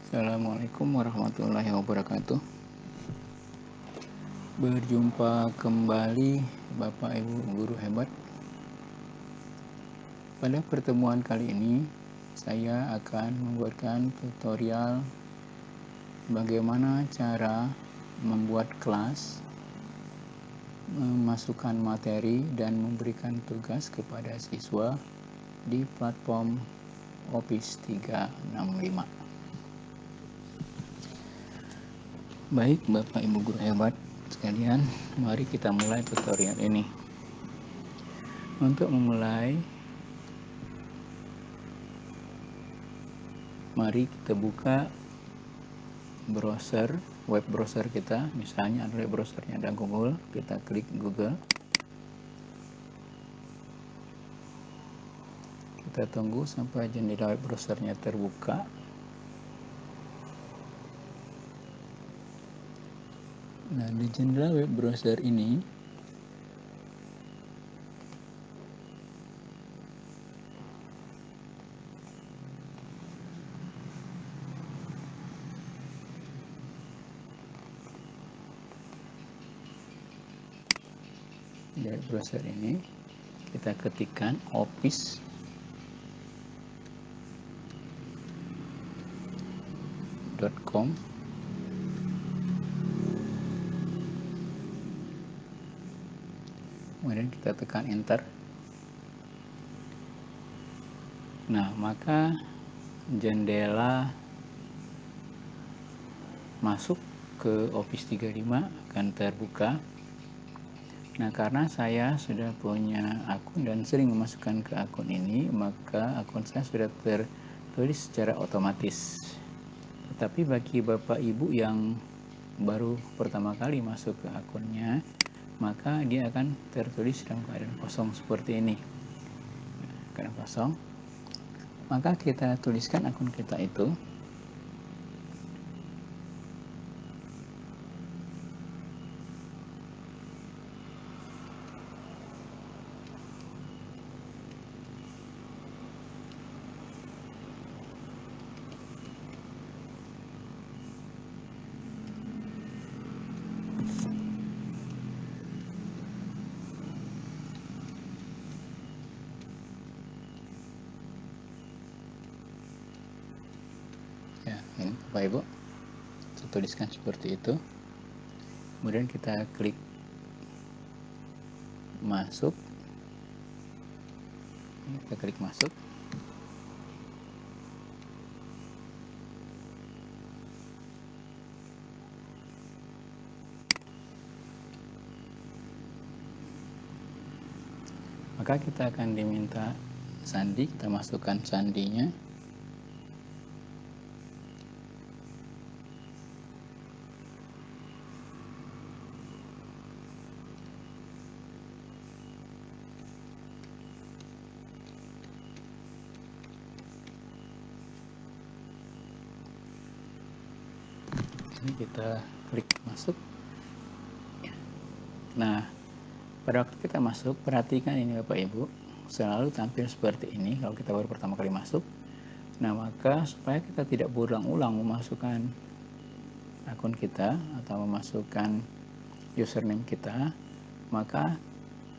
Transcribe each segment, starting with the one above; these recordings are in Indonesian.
Assalamualaikum warahmatullahi wabarakatuh. Berjumpa kembali Bapak Ibu guru hebat. Pada pertemuan kali ini saya akan membuatkan tutorial bagaimana cara membuat kelas, memasukkan materi dan memberikan tugas kepada siswa di platform Office 365. Baik Bapak Ibu guru hebat sekalian, mari kita mulai tutorial ini. Untuk memulai, mari kita buka browser, web browser kita. Misalnya adalah browsernya ada Google, kita klik Google. Kita tunggu sampai jendela web browsernya terbuka. Nah, di jendela web browser ini kita ketikkan office.com. Kemudian kita tekan enter. Nah, maka jendela masuk ke Office 365 akan terbuka. Nah, karena saya sudah punya akun dan sering memasukkan ke akun ini, maka akun saya sudah tertulis secara otomatis. Tetapi bagi Bapak Ibu yang baru pertama kali masuk ke akunnya, maka dia akan tertulis dalam keadaan kosong seperti ini. Keadaan kosong. Maka kita tuliskan akun kita itu. Ini Bapak Ibu, saya tuliskan seperti itu. Kemudian kita klik masuk. Kita klik masuk. Maka kita akan diminta sandi, kita masukkan sandinya. Ini kita klik masuk. Nah, pada waktu kita masuk, perhatikan ini Bapak Ibu, selalu tampil seperti ini kalau kita baru pertama kali masuk. Nah, maka supaya kita tidak berulang-ulang memasukkan akun kita atau memasukkan username kita, maka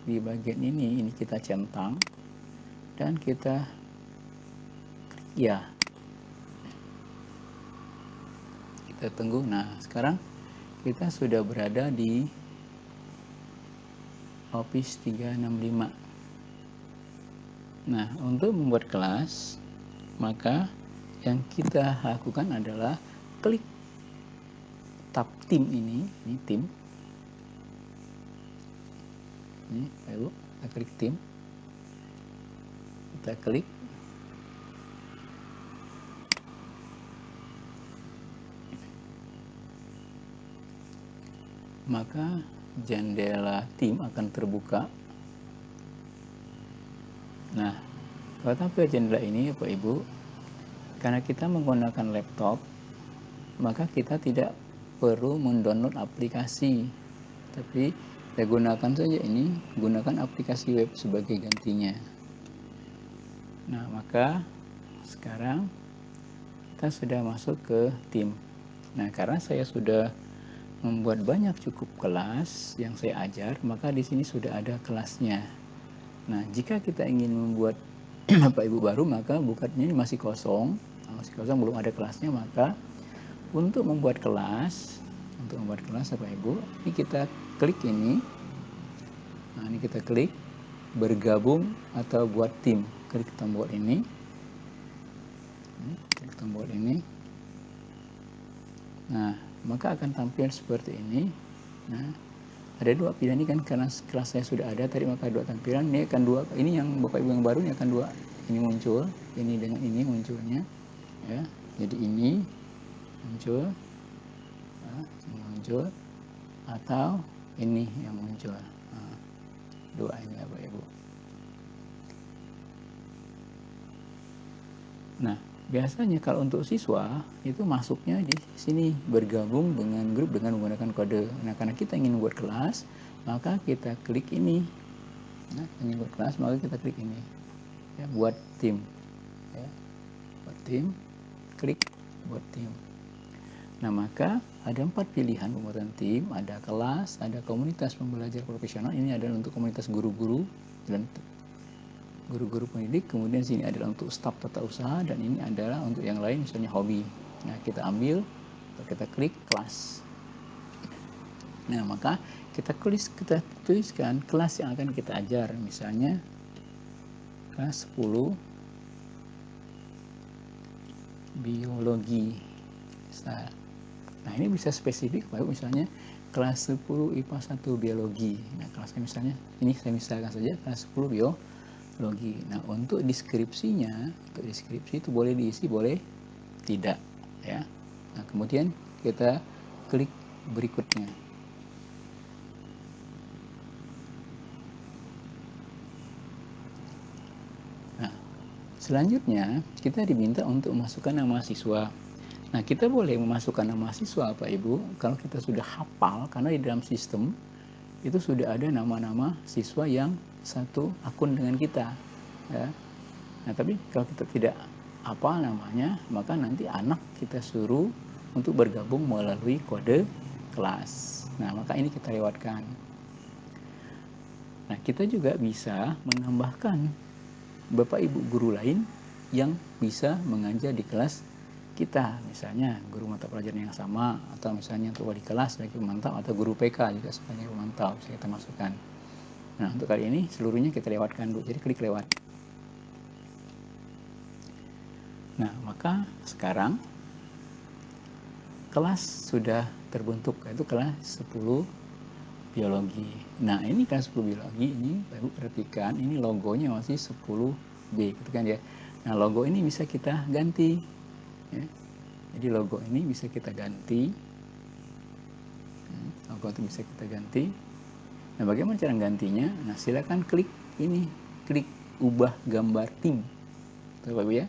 di bagian ini kita centang dan kita klik ya. Kita tunggu. Nah, sekarang kita sudah berada di Office 365. Nah, untuk membuat kelas, maka yang kita lakukan adalah klik tab tim ini tim. Ini, ayo kita klik tim. Kita klik. Maka jendela tim akan terbuka. Nah, pada tampil jendela ini Bapak Ibu, karena kita menggunakan laptop, maka kita tidak perlu mendownload aplikasi, tapi kita gunakan saja ini, gunakan aplikasi web sebagai gantinya. Nah, maka sekarang kita sudah masuk ke tim. Nah, karena saya sudah membuat banyak cukup kelas yang saya ajar, maka di sini sudah ada kelasnya. Nah, jika kita ingin membuat Bapak Ibu baru, maka bukannya ini masih kosong, belum ada kelasnya, maka untuk membuat kelas Bapak Ibu, ini kita klik ini. Nah, ini kita klik bergabung atau buat tim. Klik tombol ini. Klik tombol ini. Nah, maka akan tampil seperti ini. Nah, ada dua pilihan ini kan, karena kelas saya sudah ada tadi, maka dua tampilan. Ini akan dua, ini yang Bapak Ibu yang baru ini akan dua ini muncul, ini dengan ini munculnya, ya. Jadi ini muncul, nah, ini muncul, atau ini yang muncul. Nah, dua ini ya Bapak Ibu. Nah, biasanya kalau untuk siswa itu masuknya di sini, bergabung dengan grup dengan menggunakan kode. Nah, karena kita ingin membuat kelas, maka kita klik ini. Nah, ini buat kelas, maka kita klik ini. Ya, buat tim. Ya, buat tim, klik buat tim. Nah, maka ada 4 pilihan pembuatan tim, ada kelas, ada komunitas pembelajar profesional. Ini adalah untuk komunitas guru-guru dan guru-guru pendidik, kemudian sini adalah untuk staf tata usaha, dan ini adalah untuk yang lain, misalnya hobi. Nah, kita ambil, kita klik kelas. Nah, maka kita tuliskan kelas yang akan kita ajar, misalnya kelas 10 biologi. Nah, ini bisa spesifik, misalnya kelas 10 IPA 1 biologi. Nah, kelasnya misalnya, ini saya misalkan saja kelas 10 biologi. Nah, untuk deskripsinya, itu boleh diisi, boleh tidak, ya. Nah, kemudian kita klik berikutnya. Nah, selanjutnya kita diminta untuk memasukkan nama siswa. Nah, kita boleh memasukkan nama siswa Pak Ibu kalau kita sudah hafal, karena di dalam sistem itu sudah ada nama-nama siswa yang satu akun dengan kita, ya. Nah, tapi kalau kita tidak hafal namanya, maka nanti anak kita suruh untuk bergabung melalui kode kelas. Nah, maka ini kita lewatkan. Nah, kita juga bisa menambahkan Bapak Ibu guru lain yang bisa mengajar di kelas kita, misalnya guru mata pelajaran yang sama, atau misalnya untuk wali kelas sebagai pemantau, atau guru PK juga sebagai pemantau bisa kita masukkan. Nah, untuk kali ini seluruhnya kita lewatkan dulu, jadi klik lewat. Nah, maka sekarang kelas sudah terbentuk, yaitu kelas 10 biologi. Nah, ini kelas 10 biologi, ini Ibu perhatikan, ini logonya masih 10B, gitu kan ya. Nah, logo ini bisa kita ganti, ya. Jadi logo ini bisa kita ganti, logo itu bisa kita ganti. Nah, bagaimana cara gantinya? Nah, silakan klik ini, klik ubah gambar tim, tuh Bapak Ibu ya,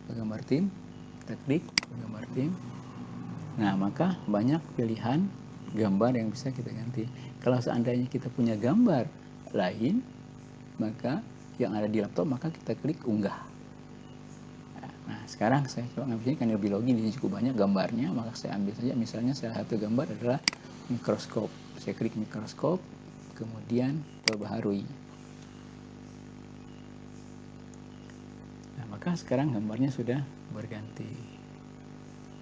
ubah gambar tim, kita klik ubah gambar tim. Nah, maka banyak pilihan gambar yang bisa kita ganti. Kalau seandainya kita punya gambar lain, maka yang ada di laptop, maka kita klik unggah. Nah, sekarang saya coba ngambil ini, karena biologi ini cukup banyak gambarnya, maka saya ambil saja misalnya salah satu gambar adalah mikroskop. Saya klik mikroskop, kemudian perbaharui. Nah, maka sekarang gambarnya sudah berganti.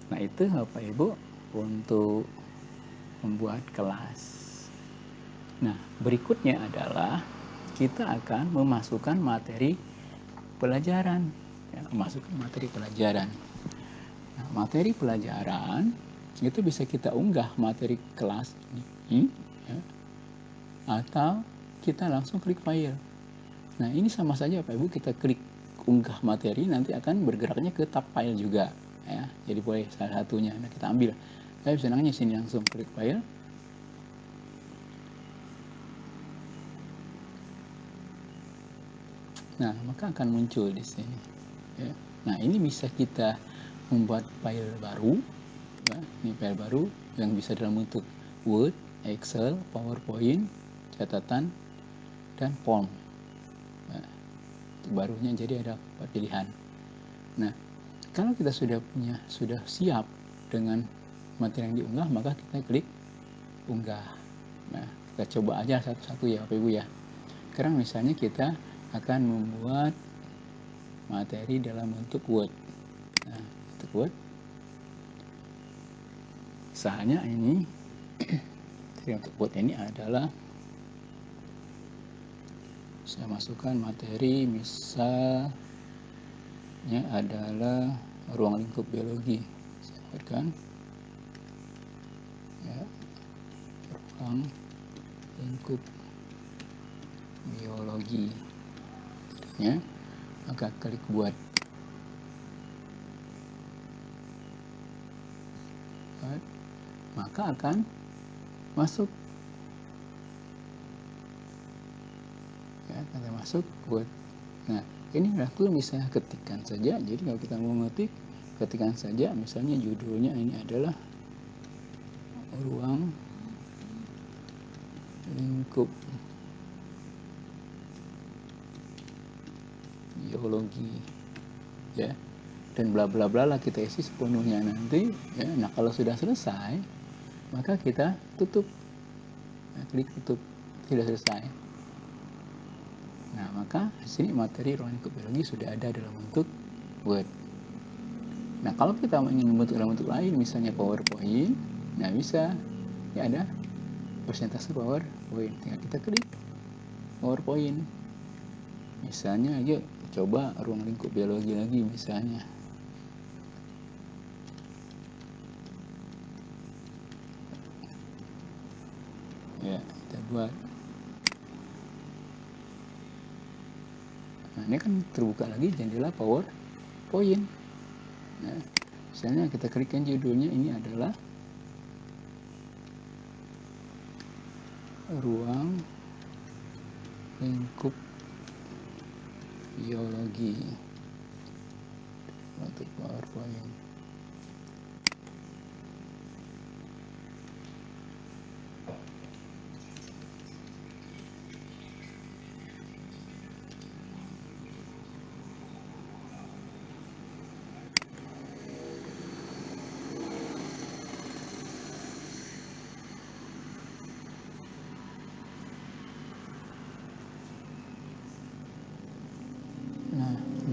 Nah, itu Bapak Ibu untuk membuat kelas. Nah, berikutnya adalah kita akan memasukkan materi pelajaran. Ya, memasukkan materi pelajaran. Nah, materi pelajaran itu bisa kita unggah materi kelas ini, ya, atau kita langsung klik file. Nah, ini sama saja Bapak Ibu, kita klik unggah materi, nanti akan bergeraknya ke tab file juga, ya. Jadi boleh salah satunya. Nah, kita ambil. Saya bisa nanya sini langsung klik file. Nah, maka akan muncul di sini. Ya. Nah, ini bisa kita membuat file baru, ya. Ini file baru yang bisa dalam bentuk Word, Excel, PowerPoint, catatan, dan form. Nah, itu barunya, jadi ada 4 pilihan. Nah, Kalau kita sudah siap dengan materi yang diunggah, maka kita klik unggah. Nah, kita coba aja satu-satu ya Bapak Ibu ya. Sekarang misalnya kita akan membuat materi dalam bentuk Word. Nah, bentuk Word. Misalnya ini untuk Word ini adalah saya masukkan materi, misalnya adalah ruang lingkup biologi. Saya buatkan ya, ruang lingkup biologi ya, maka klik buat. Maka akan masuk ya, kata masuk buat. Nah, ini langsung bisa ketikkan saja. Jadi kalau kita mau ngetik, ketikkan saja. Misalnya judulnya ini adalah ruang lingkup biologi ya, dan bla bla bla lah, kita isi sepenuhnya nanti ya. Nah, kalau sudah selesai maka kita tutup. Nah, klik tutup, sudah selesai. Nah, maka di sini materi ruang lingkup biologi sudah ada dalam bentuk Word. Nah, kalau kita ingin membentuk dalam bentuk lain, misalnya PowerPoint, nah bisa ya, ada presentasi PowerPoint, tinggal kita klik PowerPoint. Misalnya aja coba ruang lingkup biologi lagi misalnya. Ya, kita buat. Nah, ini kan terbuka lagi jendela PowerPoint. Nah, misalnya kita klikkan judulnya, ini adalah ruang lingkup biologi untuk PowerPoint.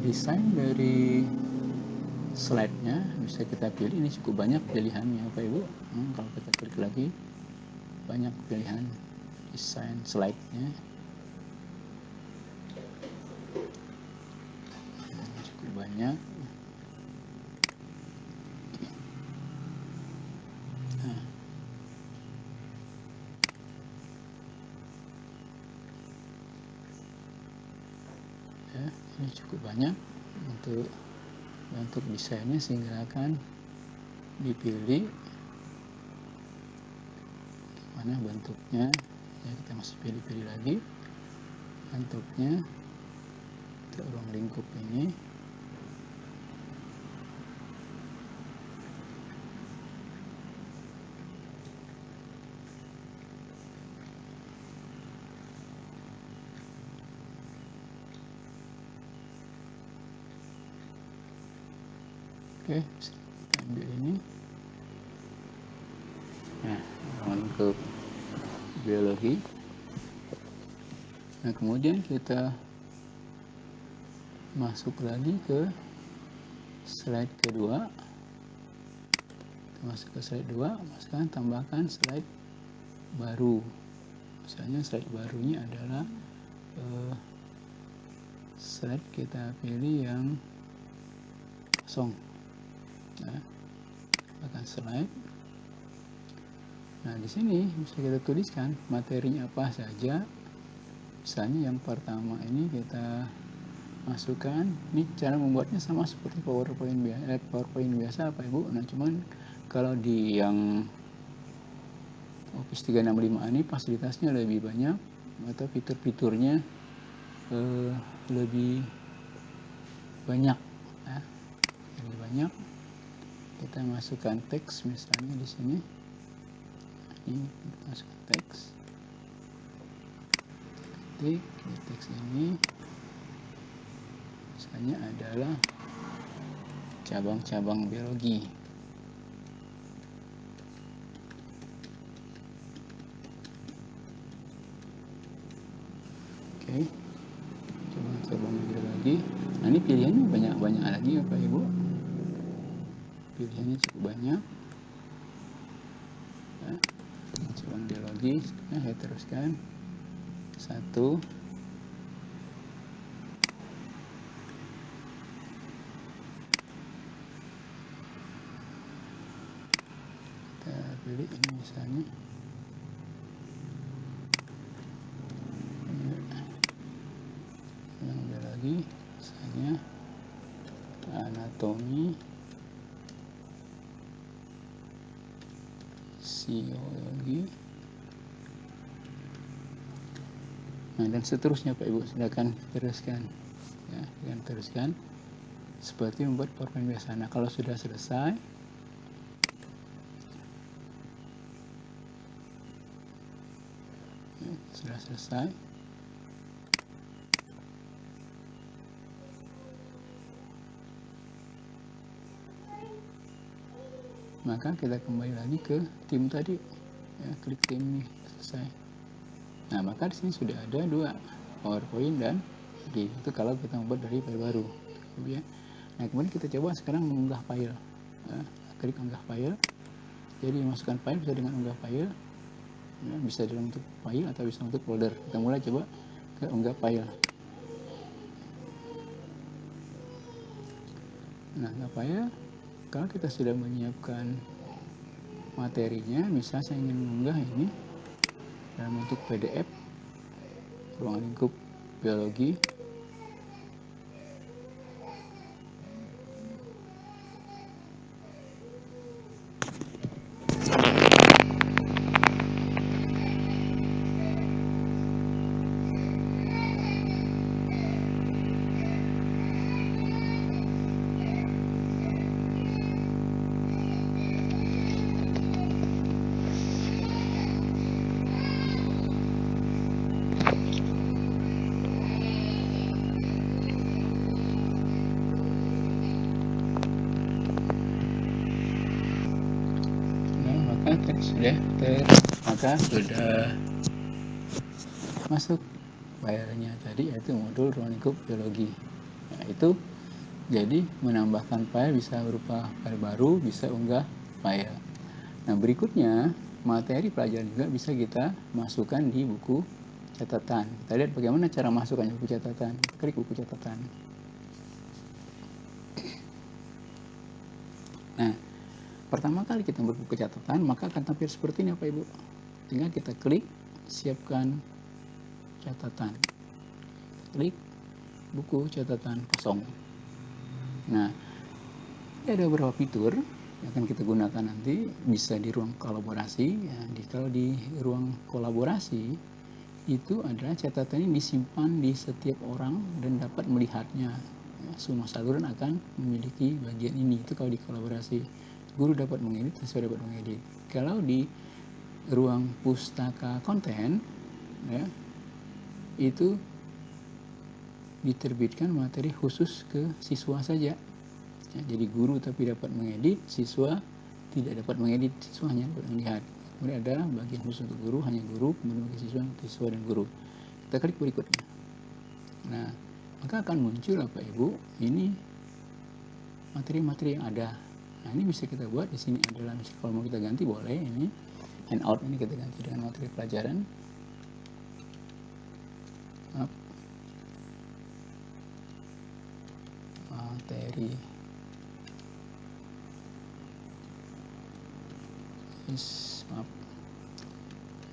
Desain dari slide-nya bisa kita pilih. Ini cukup banyak pilihannya Bapak Ibu. Kalau kita klik lagi, banyak pilihan desain slide-nya. Cukup banyak. Nah, ya, ini cukup banyak untuk desainnya, sehingga akan dipilih mana bentuknya ya. Kita masih pilih-pilih lagi bentuknya untuk ruang lingkup ini. Oke, kita ambil ini. Nah, ruang lingkup biologi. Nah, kemudian kita masuk lagi ke slide kedua. Kita masuk ke slide 2, masukkan, tambahkan slide baru. Misalnya slide barunya adalah slide, kita pilih yang kosong. Nah, tambahkan slide. Nah, di sini bisa kita tuliskan materinya apa saja. Misalnya yang pertama ini kita masukkan. Ini cara membuatnya sama seperti PowerPoint biasa Pak Ibu. Nah, cuman kalau di yang Office 365 ini fasilitasnya lebih banyak atau fitur-fiturnya lebih banyak ya. Lebih banyak. Kita masukkan teks misalnya di sini. Ini kita masukkan teks. Di teks ini misalnya adalah cabang-cabang biologi. Oke, cabang-cabang biologi. Nah, ini pilihannya banyak-banyak lagi ya Pak Ibu. Pilihannya cukup banyak. Ya, cabang biologi. Nah, saya teruskan. 1. Kita pilih ini misalnya. Yang biologi, misalnya anatomi, fisiologi. Nah, dan seterusnya Pak Ibu, silakan teruskan. Ya, silakan teruskan seperti membuat PowerPoint biasa. Nah, kalau sudah selesai, ya, sudah selesai, maka kita kembali lagi ke tim tadi. Ya, klik tim ini, selesai. Nah, maka di sini sudah ada 2 PowerPoint dan itu kalau kita membuat dari file baru. Ya. Nah, kemudian kita coba sekarang mengunggah file. Ya, klik unggah file. Jadi masukkan file bisa dengan unggah file. Ya, bisa dalam bentuk file atau bisa untuk folder. Kita mulai coba ke unggah file. Nah, unggah file, kalau kita sudah menyiapkan materinya, misalnya saya ingin mengunggah ini dalam bentuk PDF, ruang lingkup biologi. Maka sudah masuk filenya tadi, yaitu modul ruang lingkup biologi. Nah, itu jadi menambahkan file bisa berupa file baru, bisa unggah file. Nah, berikutnya materi pelajaran juga bisa kita masukkan di buku catatan. Kita lihat bagaimana cara masukkan buku catatan. Klik buku catatan. Nah, pertama kali kita berbuku catatan, maka akan tampil seperti ini Bapak Ibu. Tinggal kita klik, siapkan catatan. Klik buku catatan kosong. Nah, ini ada beberapa fitur yang akan kita gunakan nanti. Bisa di ruang kolaborasi. Ya, kalau di ruang kolaborasi, itu adalah catatan ini disimpan di setiap orang dan dapat melihatnya. Ya, semua saluran akan memiliki bagian ini. Itu kalau di kolaborasi. Guru dapat mengedit, siswa dapat mengedit. Kalau di ruang pustaka konten, ya, itu diterbitkan materi khusus ke siswa saja. Ya, jadi guru tapi dapat mengedit, siswa tidak dapat mengedit, siswa hanya dapat melihat. Kemudian ada bagian khusus untuk guru, hanya guru, kemudian bagi siswa dan guru. Kita klik berikutnya. Nah, maka akan muncul Bapak Ibu, ini materi-materi yang ada. Nah, ini bisa kita buat di sini adalah, misalnya kalau mau kita ganti boleh, ini handout ini kita ganti dengan materi pelajaran. Materi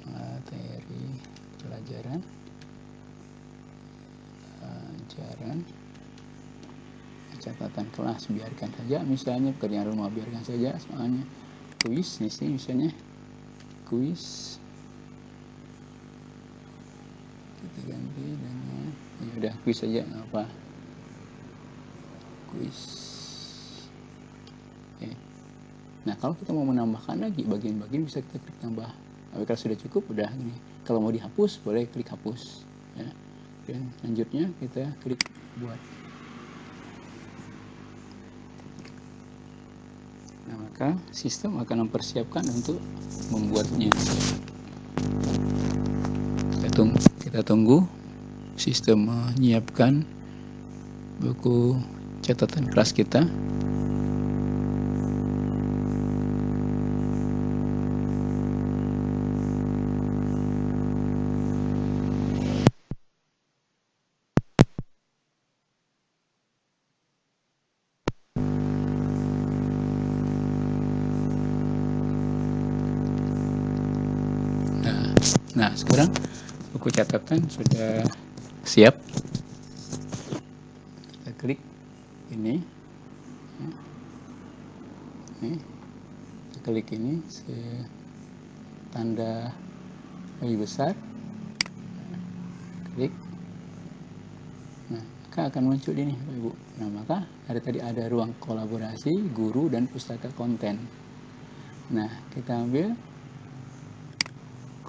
materi pelajaran catatan kelas, biarkan saja, misalnya pekerjaan rumah biarkan saja, soalnya kuis di sini misalnya kuis kita ganti dengan ya udah kuis saja, nggak apa, kuis. Oke. Nah, kalau kita mau menambahkan lagi bagian-bagian bisa kita klik tambah. Tapi kalau sudah cukup udah ini. Kalau mau dihapus boleh klik hapus. Ya. Dan selanjutnya kita klik buat. Nah, maka sistem akan mempersiapkan untuk membuatnya. Kita tunggu sistem menyiapkan buku catatan kelas kita. Nah, sekarang buku catatan sudah siap. Kita klik ini. Kita klik ini tanda lebih besar. Klik. Nah, maka akan muncul ini, Bapak Ibu. Nah, maka tadi ada ruang kolaborasi guru dan pustaka konten. Nah, kita ambil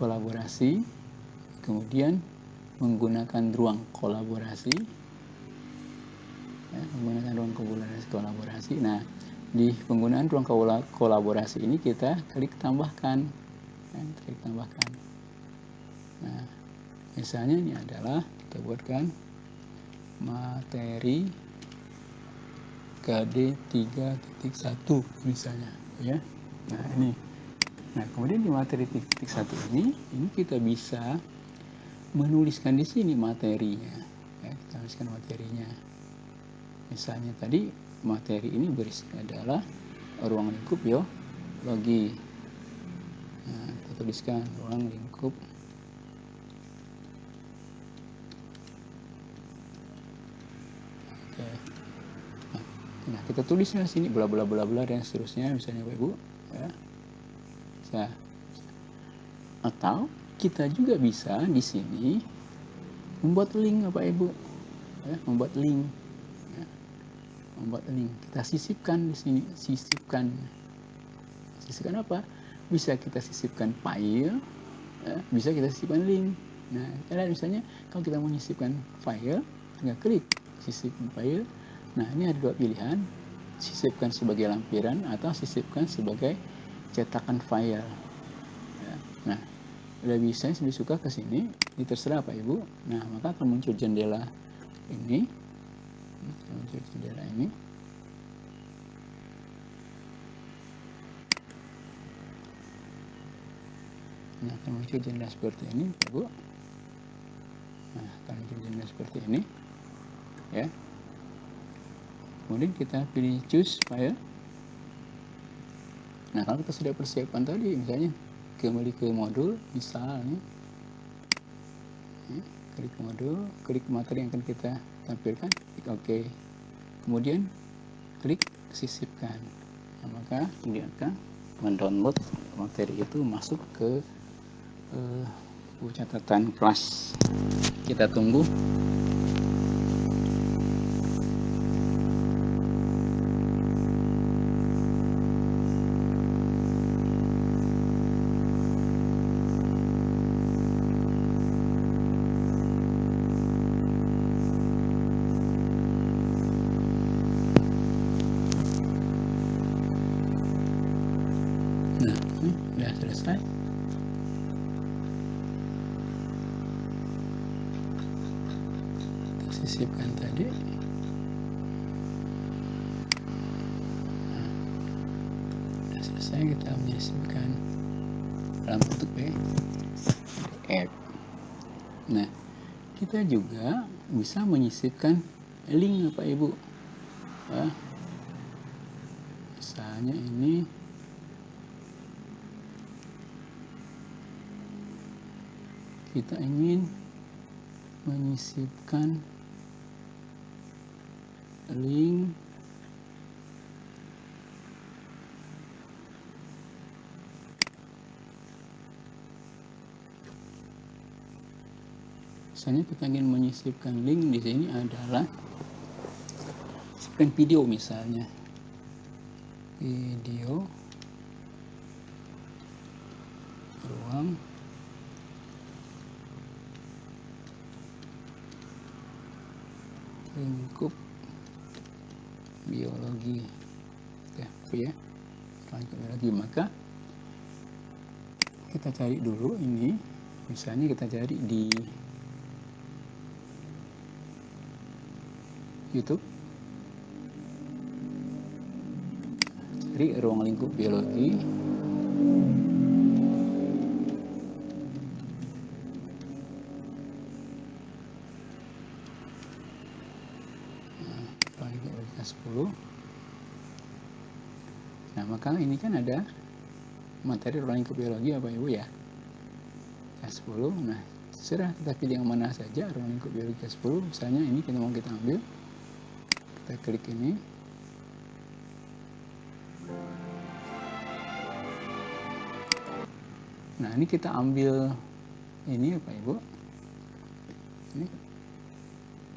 kolaborasi, kemudian menggunakan ruang kolaborasi, menggunakan ruang kolaborasi. Nah, di penggunaan ruang kolaborasi ini kita klik tambahkan, klik tambahkan. Nah, misalnya ini adalah kita buatkan materi KD 3.1 misalnya, ya. Nah, ini. Nah, kemudian di materi 3.1 ini kita bisa menuliskan di sini materinya. Ya, kita tuliskan materinya. Misalnya tadi materi ini berisi adalah ruang lingkup biologi. Nah, kita tuliskan ruang lingkup Nah, kita tulisnya di sini bla bla bla bla dan seterusnya, misalnya Bapak Ibu, ya. Nah, atau kita juga bisa di sini membuat link, Bapak Ibu, ya, membuat link, ya. Membuat link. Kita sisipkan di sini, sisipkan apa? Bisa kita sisipkan file, ya, bisa kita sisipkan link. Nah, misalnya kalau kita mau menyisipkan file, tinggal klik sisipkan file. Nah, ini ada dua pilihan, sisipkan sebagai lampiran atau sisipkan sebagai cetakan file. Ya. Nah, lebih suka ke sini, ini terserah Pak Ibu. Nah, maka akan muncul jendela ini, Nah, akan muncul jendela seperti ini, Pak Ibu. Nah, akan muncul jendela seperti ini, ya. Kemudian kita pilih choose file. Nah, kalau kita sudah persiapkan tadi, misalnya kembali ke modul, misalnya, ya, klik modul, klik materi yang akan kita tampilkan, klik OK. Kemudian klik sisipkan. Nah, maka dia akan mendownload materi itu masuk ke buku catatan kelas. Kita tunggu. Nah, ini sudah selesai. Kita sisipkan tadi. Nah, sudah selesai, kita menyisipkan dalam bentuk PDF. Nah, kita juga bisa menyisipkan link, Bapak Ibu. Ya. Misalnya ini kita ingin menyisipkan link misalnya kita ingin menyisipkan link di sini adalah seperti video, misalnya video ruang lingkup biologi, ya. ruang lingkup biologi. Maka kita cari dulu ini, misalnya kita cari di YouTube, cari ruang lingkup biologi. Ruang lingkup biologi K10. Nah, maka ini kan ada materi ruang lingkup biologi Bapak Ibu ya, K10. Nah, terserah kita pilih yang mana saja ruang lingkup biologi K10. Misalnya ini kita mau kita ambil, kita klik ini. Nah, ini kita ambil ini Bapak Ibu. Ini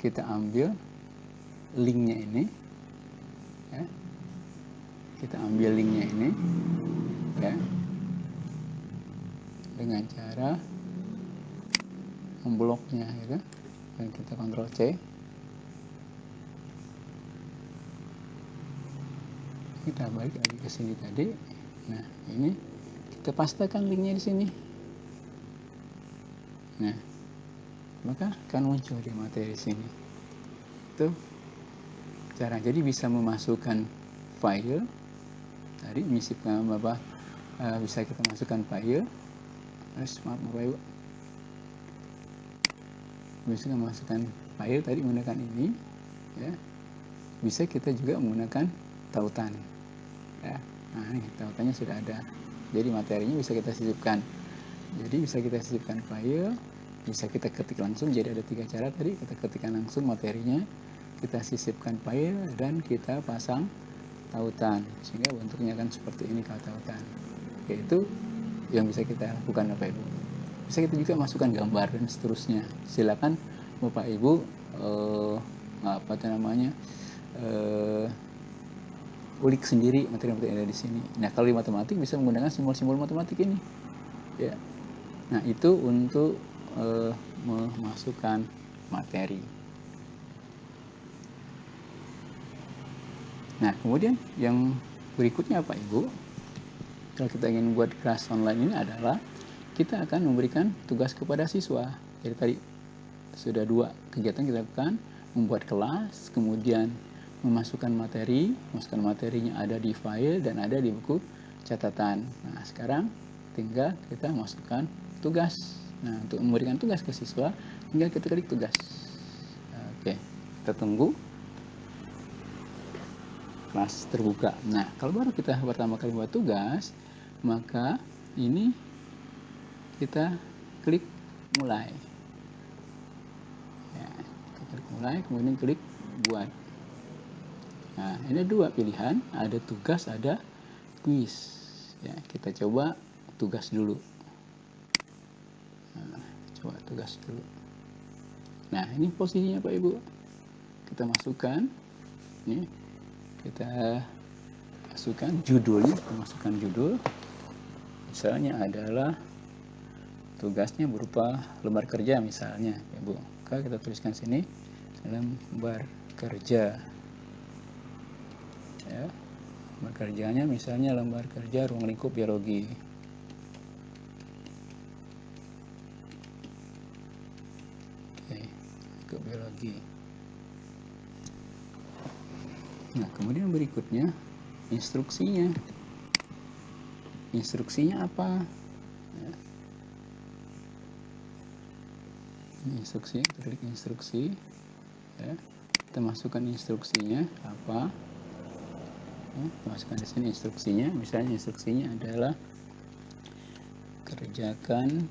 kita ambil linknya ini ya. Kita ambil linknya ini ya, dengan cara membloknya gitu, dan kita Ctrl C. Kita balik lagi ke sini tadi. Nah, ini kita pastekan linknya di sini. Nah, maka akan muncul di materi sini. Itu cara. Jadi bisa memasukkan file tadi, misalkan Bapak bisa kita masukkan file. Maaf Bapak Ibu, bisa memasukkan file tadi menggunakan ini ya. Bisa kita juga menggunakan tautan ya. Nah, ini tautannya sudah ada, jadi materinya bisa kita sisipkan. Jadi bisa kita sisipkan file, bisa kita ketik langsung. Jadi ada 3 cara tadi, kita ketikkan langsung materinya, kita sisipkan file, dan kita pasang tautan sehingga bentuknya akan seperti ini kalau tautan. Yaitu yang bisa kita lakukan Bapak Ibu. Bisa kita juga masukkan gambar dan seterusnya. Silakan Bapak Ibu ulik sendiri materi-materi yang ada di sini. Nah, kalau di matematik bisa menggunakan simbol-simbol matematik ini ya. Nah, itu untuk memasukkan materi. Nah, kemudian yang berikutnya Pak Ibu, kalau kita ingin buat kelas online ini adalah kita akan memberikan tugas kepada siswa. Jadi tadi sudah 2 kegiatan kita lakukan, membuat kelas, kemudian memasukkan materi. Memasukkan materinya ada di file dan ada di buku catatan. Nah, sekarang tinggal kita masukkan tugas. Nah, untuk memberikan tugas ke siswa, tinggal kita klik tugas. Oke, kita tunggu kelas terbuka. Nah, kalau baru kita pertama kali buat tugas, maka ini kita klik mulai. Ya, kita klik mulai, kemudian klik buat. Nah, ini 2 pilihan, ada tugas, ada kuis. Ya, kita coba tugas dulu. Nah, coba tugas dulu. Nah, ini posisinya Pak Ibu. Kita masukkan ini. Kita masukkan judulnya, kita masukkan judul. Misalnya adalah tugasnya berupa lembar kerja misalnya, Ibu. Maka kita tuliskan sini lembar kerja. Ya, lembar kerjanya misalnya lembar kerja ruang lingkup biologi. Oke, lingkup biologi. Nah, kemudian berikutnya instruksinya. Instruksinya apa? Ya. Instruksi, kita klik instruksi. Ya. Kita masukkan instruksinya apa? Ya, masukkan di sini instruksinya. Misalnya instruksinya adalah kerjakan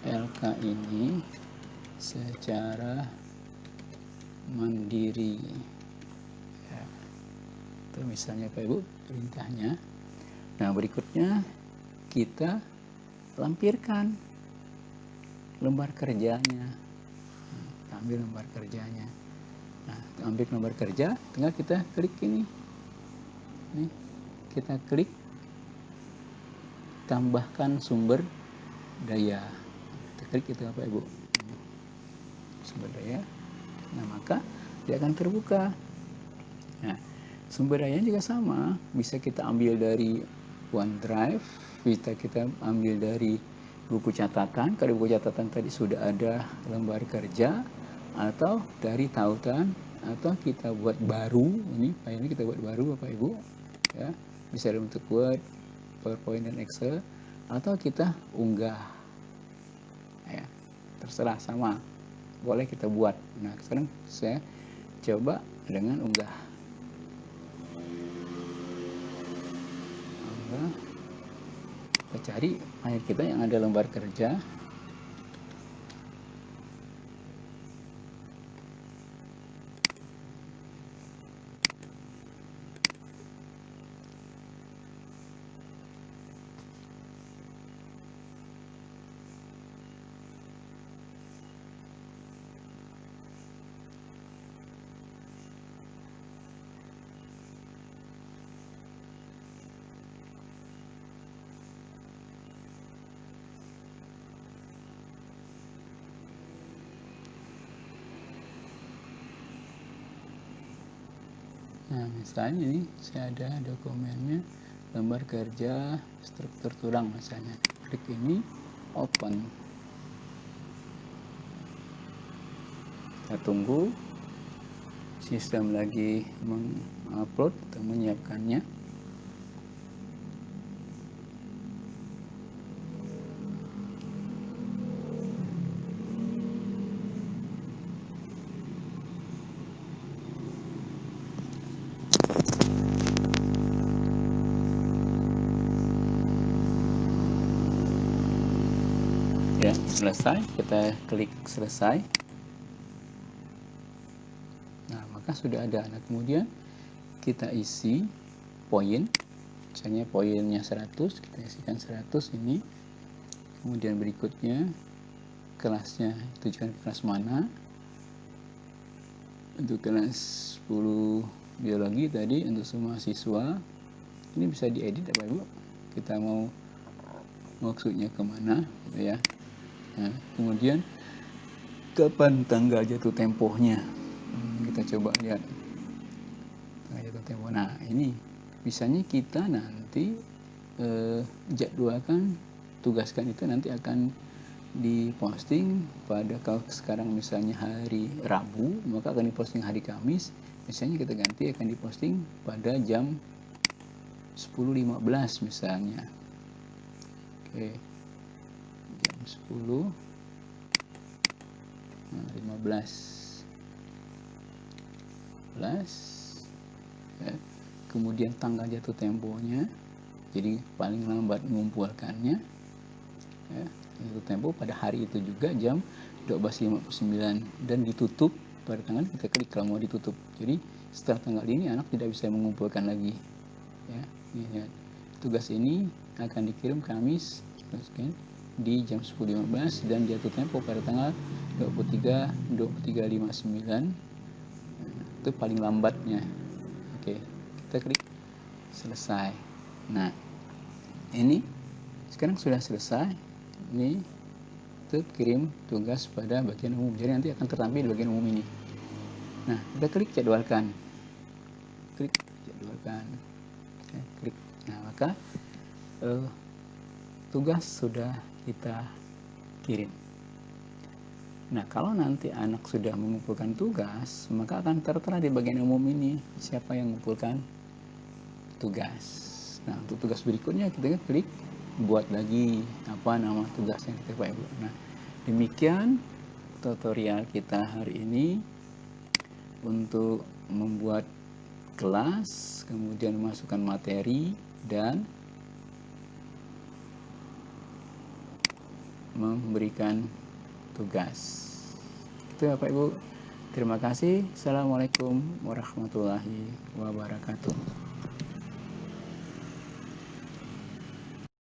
LK ini secara mandiri ya. Itu misalnya Pak Ibu perintahnya. Nah, berikutnya kita lampirkan lembar kerjanya. Kita ambil lembar kerjanya. Nah, ambil lembar kerja, tinggal kita klik ini. Nih, kita klik tambahkan sumber daya. Kita klik itu Bapak Ibu, sumber daya. Nah, maka dia akan terbuka. Nah, sumber dayanya juga sama, bisa kita ambil dari OneDrive, bisa kita ambil dari buku catatan, kalau buku catatan tadi sudah ada lembar kerja, atau dari tautan, atau kita buat baru, ini filenya kita buat baru Bapak Ibu, ya, bisa dalam bentuk Word, PowerPoint dan Excel, atau kita unggah, ya, terserah, sama, boleh kita buat. Nah, sekarang saya coba dengan unggah. Kita cari file kita yang ada lembar kerja. Nah, misalnya ini saya ada dokumennya, lembar kerja struktur tulang misalnya. Klik ini, open. Kita tunggu sistem lagi mengupload atau menyiapkannya. Ya, selesai, kita klik selesai. Nah, maka sudah ada. Nah, kemudian kita isi poin, misalnya poinnya 100, kita isikan 100 ini. Kemudian berikutnya kelasnya tujuan kelas mana, untuk kelas 10 biologi tadi untuk semua siswa. Ini bisa diedit Bapak Ibu, kita mau maksudnya kemana gitu ya. Nah, kemudian kapan tanggal jatuh tempohnya, kita coba lihat tanggal jatuh tempo. Nah, ini bisanya kita nanti jadwalkan, tugaskan itu nanti akan diposting pada, kalau sekarang misalnya hari Rabu, maka akan diposting hari Kamis. Misalnya kita ganti, akan diposting pada jam 10.15 misalnya. Oke, jam 10.15. Ya. Kemudian tanggal jatuh temponya, jadi paling lambat mengumpulkannya, ya, jatuh tempo pada hari itu juga jam 12.59, dan ditutup pada tanggal, kita klik kalau mau ditutup. Jadi setelah tanggal ini anak tidak bisa mengumpulkan lagi, ya. Ya. Tugas ini akan dikirim Kamis di jam 10.15 dan jatuh tempo pada tanggal 23.59. Itu paling lambatnya. Oke, kita klik selesai. Nah, ini sekarang sudah selesai. Ini itu kirim tugas pada bagian umum, jadi nanti akan tertampil di bagian umum ini. Nah, kita klik jadwalkan, klik jadwalkan. Oke, klik. Nah, maka tugas sudah kita kirim. Nah, kalau nanti anak sudah mengumpulkan tugas, maka akan tertera di bagian umum ini siapa yang mengumpulkan tugas. Nah, untuk tugas berikutnya kita klik buat lagi apa nama tugasnya kita Pak Ibu. Nah, demikian tutorial kita hari ini untuk membuat kelas, kemudian memasukkan materi dan memberikan tugas. Itu Bapak Ibu. Terima kasih. Assalamualaikum warahmatullahi wabarakatuh.